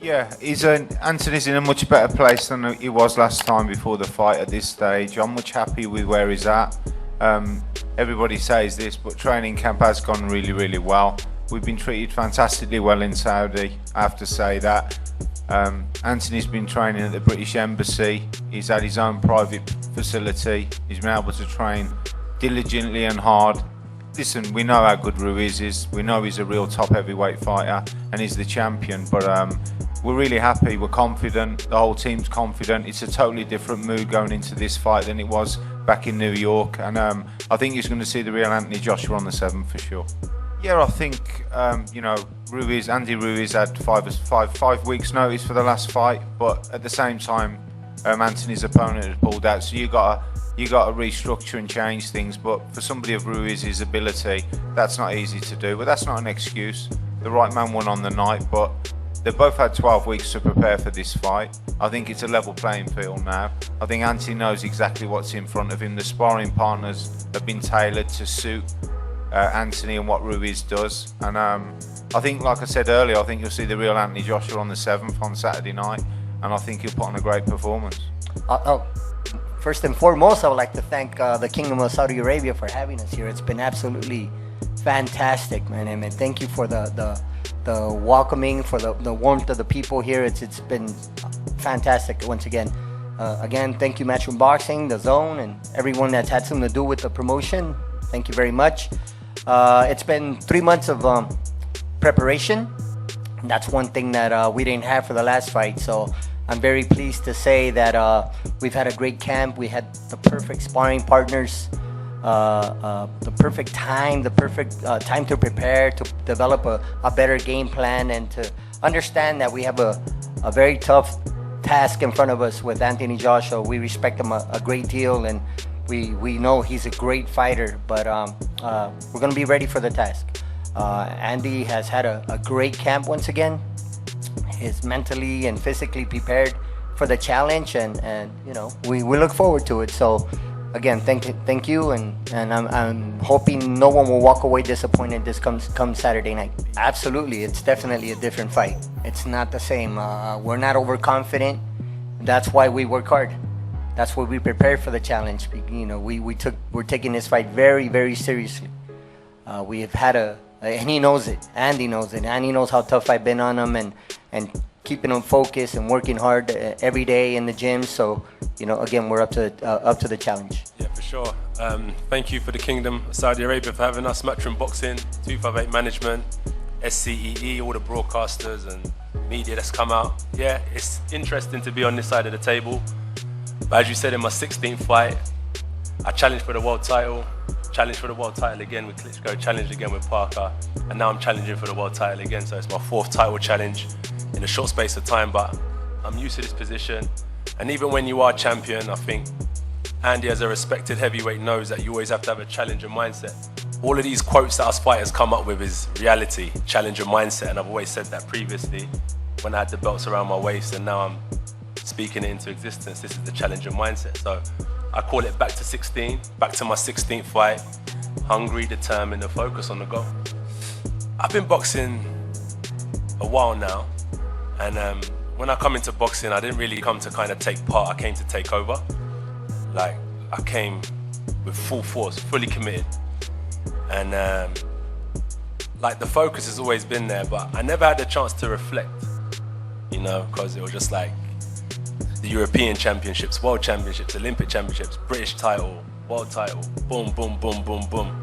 Yeah, Anthony's in a much better place than he was last time before the fight at this stage. I'm much happy with where he's at. Everybody says this, but training camp has gone really, really well. We've been treated fantastically well in Saudi, I have to say that. Anthony's been training at the British Embassy. He's had his own private facility. He's been able to train diligently and hard. Listen, we know how good Ruiz is. We know he's a real top heavyweight fighter and he's the champion, but we're really happy, we're confident, the whole team's confident. It's a totally different mood going into this fight than it was back in New York, and I think he's going to see the real Anthony Joshua on the 7th for sure. Yeah, I think Andy Ruiz had five weeks notice for the last fight, but at the same time Anthony's opponent had pulled out, so you got to restructure and change things. But for somebody of Ruiz's ability, that's not easy to do, but that's not an excuse. The right man won on the night, but they've both had 12 weeks to prepare for this fight. I think it's a level playing field now. I think Anthony knows exactly what's in front of him. The sparring partners have been tailored to suit Anthony and what Ruiz does. And I think, like I said earlier, I think you'll see the real Anthony Joshua on the 7th on Saturday night, and I think he'll put on a great performance. First and foremost, I would like to thank the Kingdom of Saudi Arabia for having us here. It's been absolutely fantastic, man. And thank you for the welcoming, for the warmth of the people here. It's been fantastic once again. Again, thank you Matchroom Boxing, The Zone, and everyone that's had something to do with the promotion. Thank you very much. It's been 3 months of preparation. That's one thing that we didn't have for the last fight, so I'm very pleased to say that we've had a great camp. We had the perfect sparring partners, the perfect time to prepare, to develop a better game plan, and to understand that we have a very tough task in front of us with Anthony Joshua. We respect him a great deal, and we know he's a great fighter, but we're going to be ready for the task. Andy has had a great camp once again. He's mentally and physically prepared for the challenge, and we look forward to it. So again, thank you, and I'm hoping no one will walk away disappointed this comes Saturday night. Absolutely, it's definitely a different fight. It's not the same. We're not overconfident. That's why we work hard. That's why we prepare for the challenge. We're taking this fight very, very seriously. We have had and he knows it. Andy knows it. Andy knows how tough I've been on him, and keeping him focused and working hard every day in the gym. So, again, we're up to the challenge. Yeah, for sure. Thank you for the Kingdom of Saudi Arabia for having us. Matchroom Boxing, 258 Management, SCEE, all the broadcasters and media that's come out. Yeah, it's interesting to be on this side of the table. But as you said, in my 16th fight, I challenged for the world title. Challenged for the world title again with Klitschko, challenged again with Parker, and now I'm challenging for the world title again. So it's my 4th title challenge in a short space of time, but I'm used to this position. And even when you are champion, I think Andy, as a respected heavyweight, knows that you always have to have a challenger mindset. All of these quotes that us fighters come up with is reality, challenger mindset, and I've always said that previously when I had the belts around my waist, and now I'm speaking it into existence. This is the challenger mindset. So I call it back to 16, back to my 16th fight, hungry, determined, and focused on the goal. I've been boxing a while now, and when I come into boxing, I didn't really come to kind of take part, I came to take over. Like, I came with full force, fully committed. And like, the focus has always been there, but I never had the chance to reflect, because it was just like, the European Championships, World Championships, Olympic Championships, British title, World title, boom, boom, boom, boom, boom.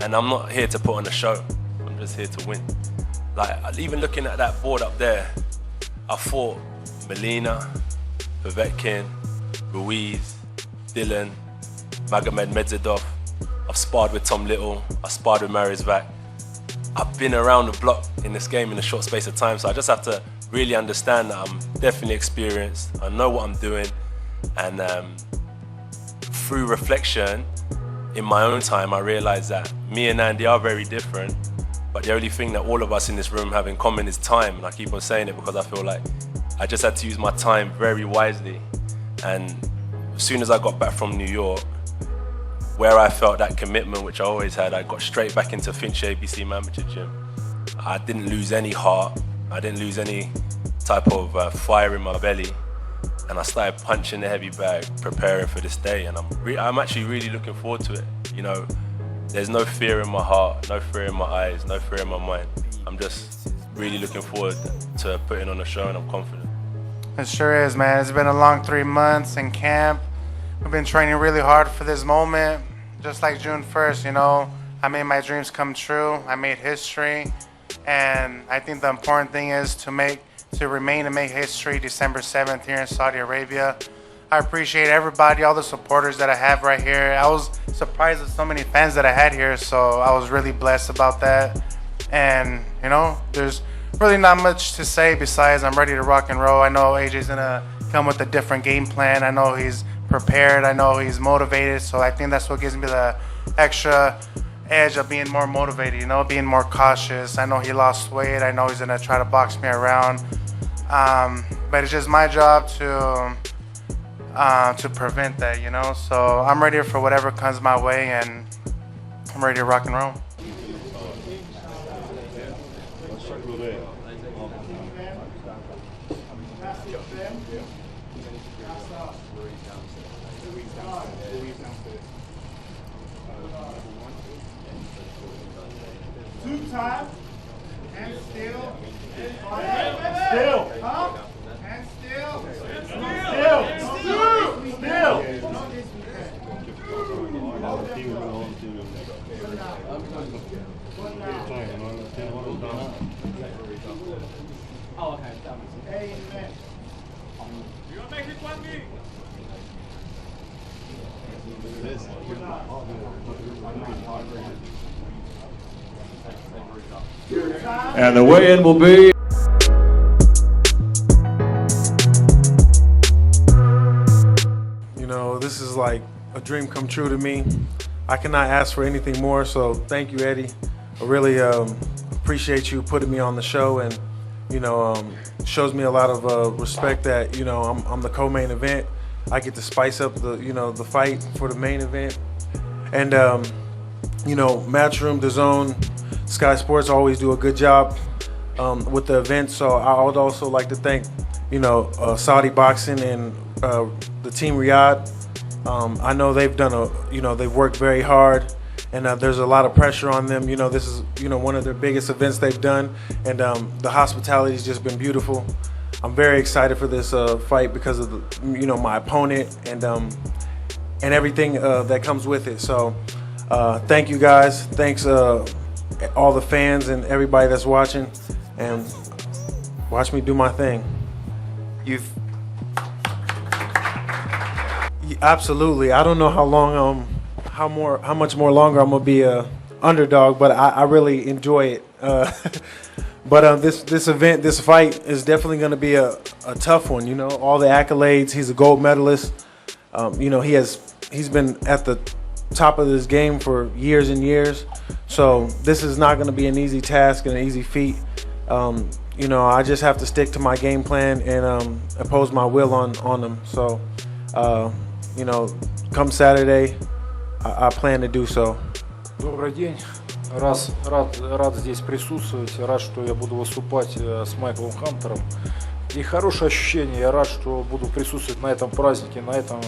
And I'm not here to put on a show, I'm just here to win. Like, even looking at that board up there, I fought Melina, Povetkin, Ruiz, Dylan, Magomed Medzadov. I've sparred with Tom Little, I sparred with Marisvac. I've been around the block in this game in a short space of time, so I just have to really understand that I'm definitely experienced, I know what I'm doing, and through reflection in my own time I realized that me and Andy are very different, but the only thing that all of us in this room have in common is time. And I keep on saying it because I feel like I just had to use my time very wisely. And as soon as I got back from New York, where I felt that commitment, which I always had, I got straight back into Finch ABC Manager Gym. I didn't lose any heart, I didn't lose any type of fire in my belly, and I started punching the heavy bag, preparing for this day. And I'm actually really looking forward to it. You know, there's no fear in my heart, no fear in my eyes, no fear in my mind. I'm just really looking forward to putting on a show, and I'm confident. It sure is, man. It's been a long 3 months in camp. We've been training really hard for this moment. Just like June 1st, you know, I made my dreams come true. I made history. And I think the important thing is to remain and make history December 7th here in Saudi Arabia. I appreciate everybody, all the supporters that I have right here. I was surprised at so many fans that I had here, so I was really blessed about that. And, you know, there's really not much to say besides I'm ready to rock and roll. I know AJ's gonna come with a different game plan. I know he's prepared. I know he's motivated. So I think that's what gives me the extra edge of being more motivated, you know, being more cautious. I know he lost weight. I know he's gonna try to box me around. But it's just my job to prevent that, you know. So I'm ready for whatever comes my way, and I'm ready to rock and roll. Two time and still up and Amen. You gonna make it 1 And the weigh-in will be... You know, this is like a dream come true to me. I cannot ask for anything more, so thank you, Eddie. I really appreciate you putting me on the show, and, you know, shows me a lot of respect that, you know, I'm the co-main event. I get to spice up the, you know, the fight for the main event. And, you know, Matchroom, DAZN, Sky Sports always do a good job with the event. So I would also like to thank, you know, Saudi Boxing and the Team Riyadh. I know they've done they've worked very hard, and there's a lot of pressure on them. You know, this is, you know, one of their biggest events they've done, and the hospitality has just been beautiful. I'm very excited for this fight because of the, you know, my opponent and everything that comes with it. So thank you guys. Thanks all the fans and everybody that's watching, and watch me do my thing. Absolutely. I don't know how long how much more longer I'm gonna be a underdog, but I really enjoy it. But this event, this fight is definitely gonna be a tough one. You know, all the accolades. He's a gold medalist. You know, he's been at the top of this game for years and years. So this is not gonna be an easy task and an easy feat. You know, I just have to stick to my game plan and impose my will on him. So, you know, come Saturday, I plan to do so. Добрый день. Рад здесь присутствовать. Рад, что я буду выступать с Майклом Хантером. И хорошее ощущение. Я рад, что буду присутствовать на этом празднике, на этом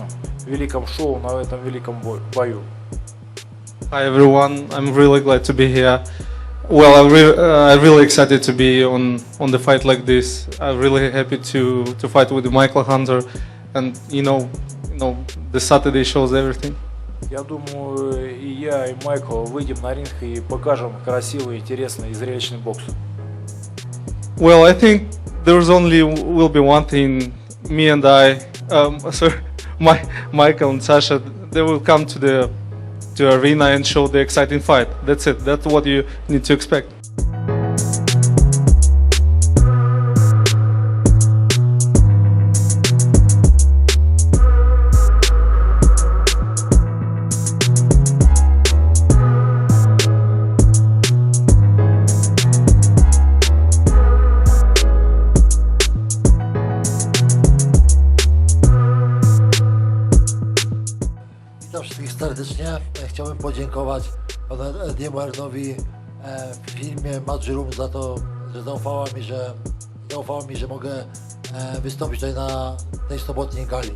великом шоу, на этом великом бою. Hi everyone, I'm really glad to be here. Well, I'm really excited to be on the fight like this. I'm really happy to fight with Michael Hunter, and you know, the Saturday shows everything. Я думаю, и я, и Майкл выйдем на ринг и покажем красивый, интересный и зрелищный бокс. Well, I think there's only will be one thing. Me and Michael and Sasha, they will come to the arena and show the exciting fight. That's it. That's what you need to expect. Witam wszystkich serdecznie. Chciałbym podziękować panu Ediemu Ernowi w firmie Matchroom za to, że zaufała mi, że zaufał mi, że mogę wystąpić tutaj na tej sobotniej gali.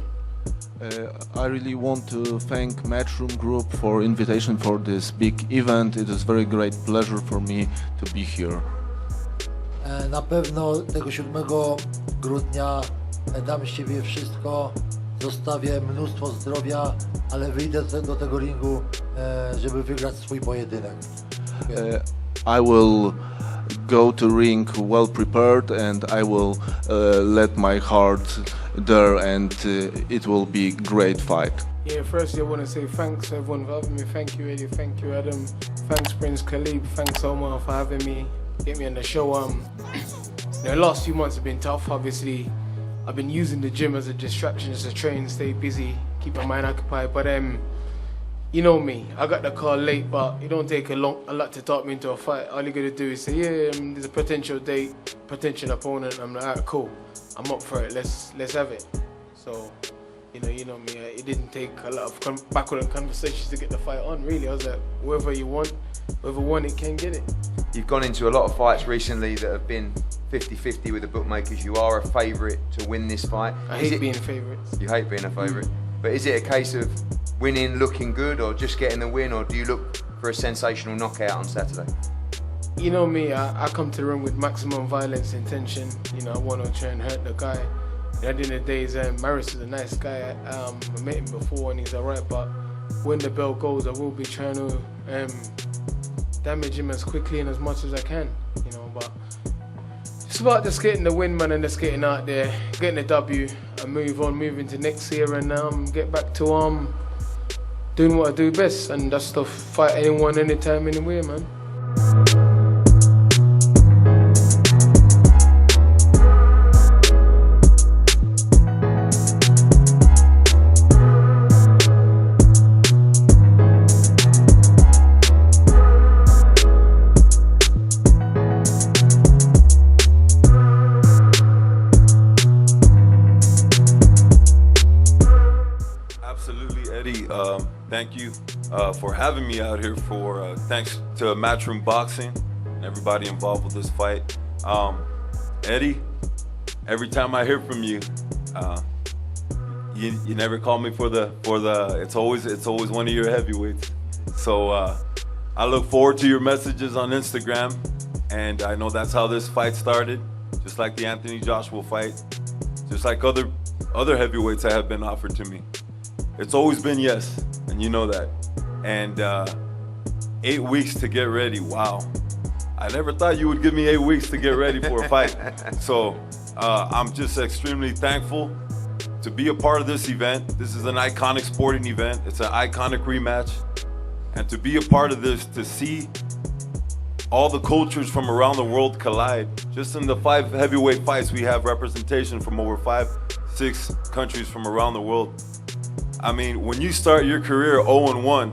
I really want to thank Matchroom Group for invitation for this big event. It is very great pleasure for me to be here. Na pewno tego 7 grudnia dam z siebie wszystko, zostawię mnóstwo zdrowia, ale wyjdę do tego ringu, żeby wygrać swój pojedynek. I will go to ring well prepared and I will let my heart there and it will be great fight. Yeah, firstly I want to say thanks everyone for having me. Thank you Eddie, thank you Adam, thanks Prince Khalib, thanks Omar for having me, get me on the show. The last few months have been tough. Obviously I've been using the gym as a distraction, as a train, stay busy, keep my mind occupied, but you know me, I got the call late, but it don't take a lot to talk me into a fight. All you gotta do is say, yeah, there's a potential date, potential opponent. I'm like, alright, cool, I'm up for it. Let's have it. So, you know me. It didn't take a lot of backward conversations to get the fight on. Really, I was like, whoever won it can get it. You've gone into a lot of fights recently that have been 50-50 with the bookmakers. You are a favourite to win this fight. I hate being favourites. You hate being a favourite. But is it a case of winning, looking good, or just getting the win, or do you look for a sensational knockout on Saturday? You know me, I come to the ring with maximum violence intention. You know, I want to try and hurt the guy. At the end of the day, Maris is a nice guy. I met him before and he's alright, but when the bell goes, I will be trying to damage him as quickly and as much as I can. You know, but it's about just getting the win, man, and just getting out there, getting a W, and move into next year, and get back to doing what I do best, and that's to fight anyone, anytime, anywhere, man. Thank you for having me out here. Thanks to Matchroom Boxing and everybody involved with this fight. Eddie, every time I hear from you, you never call me for the. It's always one of your heavyweights. So I look forward to your messages on Instagram, and I know that's how this fight started. Just like the Anthony Joshua fight, just like other heavyweights that have been offered to me. It's always been yes, and you know that. And 8 weeks to get ready, wow. I never thought you would give me 8 weeks to get ready for a fight. So I'm just extremely thankful to be a part of this event. This is an iconic sporting event. It's an iconic rematch. And to be a part of this, to see all the cultures from around the world collide. Just in the 5 heavyweight fights, we have representation from over 5-6 countries from around the world. I mean, when you start your career 0-1,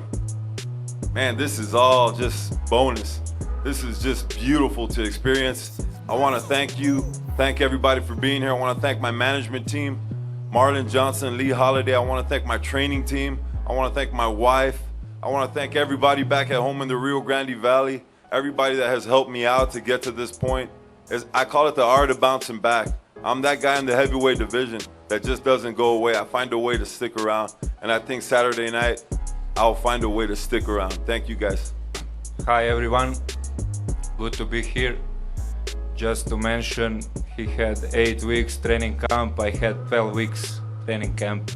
man, this is all just bonus. This is just beautiful to experience. I want to thank everybody for being here. I want to thank my management team, Marlon Johnson, Lee Holiday. I want to thank my training team. I want to thank my wife. I want to thank everybody back at home in the Rio Grande Valley, everybody that has helped me out to get to this point. I call it the art of bouncing back. I'm that guy in the heavyweight division that just doesn't go away. I find a way to stick around. And I think Saturday night, I'll find a way to stick around. Thank you, guys. Hi, everyone. Good to be here. Just to mention, he had 8 weeks training camp. I had 12 weeks training camp.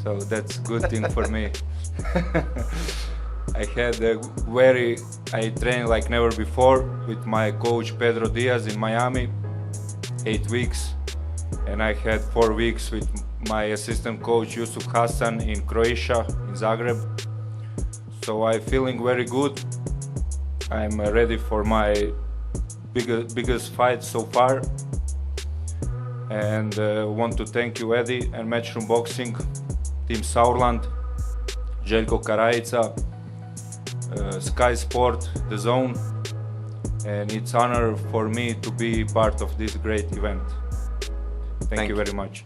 So that's a good thing for me. I trained like never before with my coach Pedro Diaz in Miami. 8 weeks, and I had 4 weeks with my assistant coach Yusuf Hassan in Croatia, in Zagreb. So I'm feeling very good. I'm ready for my biggest fight so far, and want to thank you, Eddie, and Matchroom Boxing, Team Sauerland, Željko Karajica, Sky Sport, The Zone. And it's an honor for me to be part of this great event. Thank you very much.